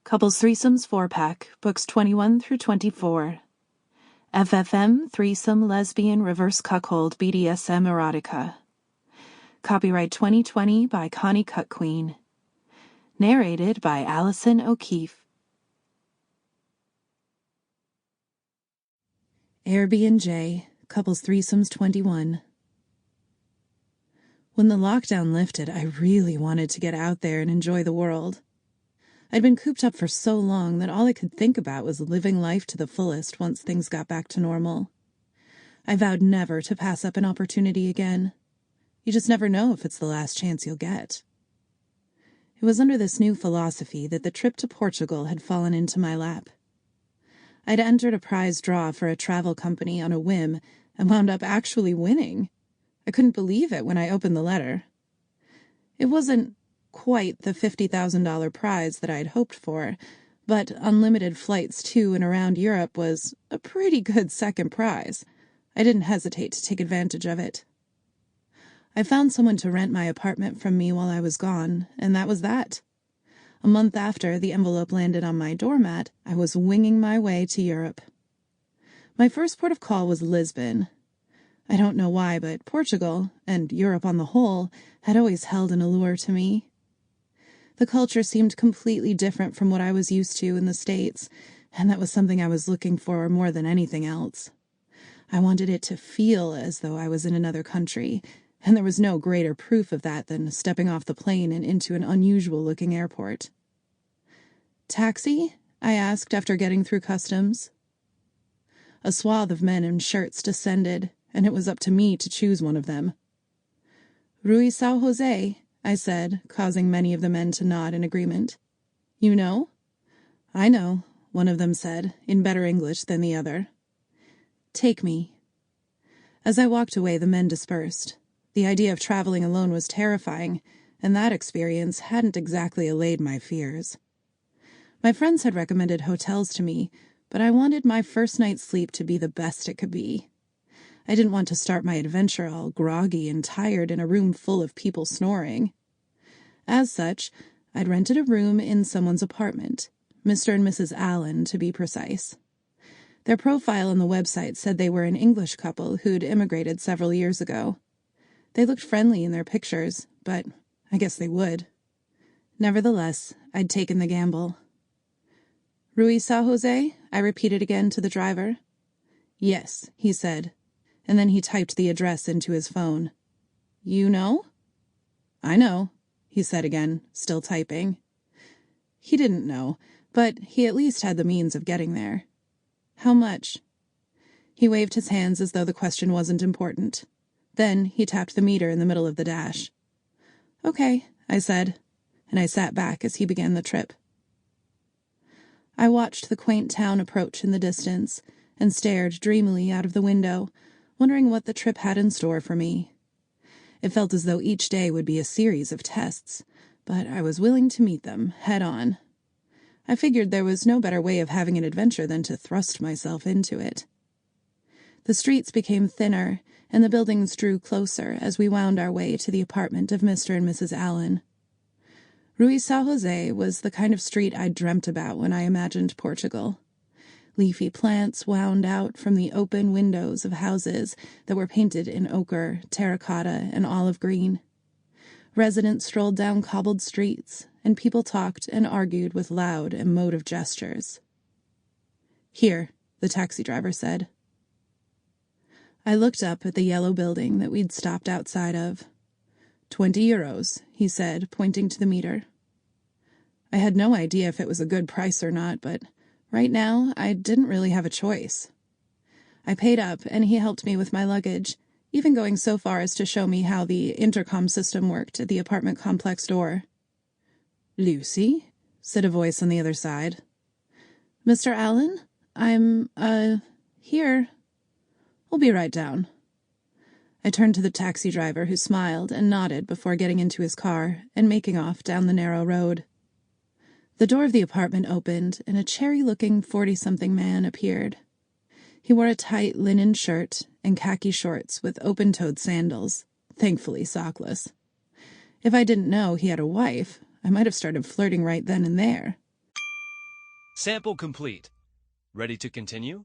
Couples Threesomes 4-pack, books 21 through 24. FFM Threesome Lesbian Reverse Cuckold BDSM Erotica. Copyright 2020 by Connie Cuckquean. Narrated by Allison Okeefe. Airbnb, Couples Threesomes 21. When the lockdown lifted, I really wanted to get out there and enjoy the world. I'd been cooped up for so long that all I could think about was living life to the fullest once things got back to normal. I vowed never to pass up an opportunity again. You just never know if it's the last chance you'll get. It was under this new philosophy that the trip to Portugal had fallen into my lap. I'd entered a prize draw for a travel company on a whim and wound up actually winning. I couldn't believe it when I opened the letter. It wasn't quite the $50,000 prize that I'd hoped for, but unlimited flights to and around Europe was a pretty good second prize. I didn't hesitate to take advantage of it. I found someone to rent my apartment from me while I was gone, and that was that. A month after the envelope landed on my doormat, I was winging my way to Europe. My first port of call was Lisbon. I don't know why, but Portugal, and Europe on the whole, had always held an allure to me. The culture seemed completely different from what I was used to in the States, and that was something I was looking for more than anything else. I wanted it to feel as though I was in another country, and there was no greater proof of that than stepping off the plane and into an unusual-looking airport. "Taxi?" I asked after getting through customs. A swath of men in shirts descended, and it was up to me to choose one of them. "Rui São José," I said, causing many of the men to nod in agreement. "You know?" "I know," one of them said, in better English than the other. "Take me." As I walked away, the men dispersed. The idea of traveling alone was terrifying, and that experience hadn't exactly allayed my fears. My friends had recommended hotels to me, but I wanted my first night's sleep to be the best it could be. I didn't want to start my adventure all groggy and tired in a room full of people snoring. As such, I'd rented a room in someone's apartment, Mr. and Mrs. Allen, to be precise. Their profile on the website said they were an English couple who'd immigrated several years ago. They looked friendly in their pictures, but I guess they would. Nevertheless, I'd taken the gamble. "Rui São José?" I repeated again to the driver. "Yes," he said, and then he typed the address into his phone. "You know?" "I know," he said again, still typing. He didn't know, but he at least had the means of getting there. "How much?" He waved his hands as though the question wasn't important. Then he tapped the meter in the middle of the dash. "Okay," I said, and I sat back as he began the trip. I watched the quaint town approach in the distance and stared dreamily out of the window, wondering what the trip had in store for me. It felt as though each day would be a series of tests, but I was willing to meet them head on. I figured there was no better way of having an adventure than to thrust myself into it. The streets became thinner, and the buildings drew closer as we wound our way to the apartment of Mr. and Mrs. Allen. Rui São José was the kind of street I'd dreamt about when I imagined Portugal. Leafy plants wound out from the open windows of houses that were painted in ochre, terracotta, and olive green. Residents strolled down cobbled streets, and people talked and argued with loud, emotive gestures. "Here," the taxi driver said. I looked up at the yellow building that we'd stopped outside of. €20, he said, pointing to the meter. I had no idea if it was a good price or not, but right now I didn't really have a choice. I paid up, and he helped me with my luggage, even going so far as to show me how the intercom system worked at the apartment complex door. "Lucy?" said a voice on the other side. "Mr. Allen? I'm, here. We'll be right down." I turned to the taxi driver, who smiled and nodded before getting into his car and making off down the narrow road. The door of the apartment opened, and a cherry-looking 40-something man appeared. He wore a tight linen shirt and khaki shorts with open-toed sandals, thankfully sockless. If I didn't know he had a wife, I might have started flirting right then and there. Sample complete. Ready to continue?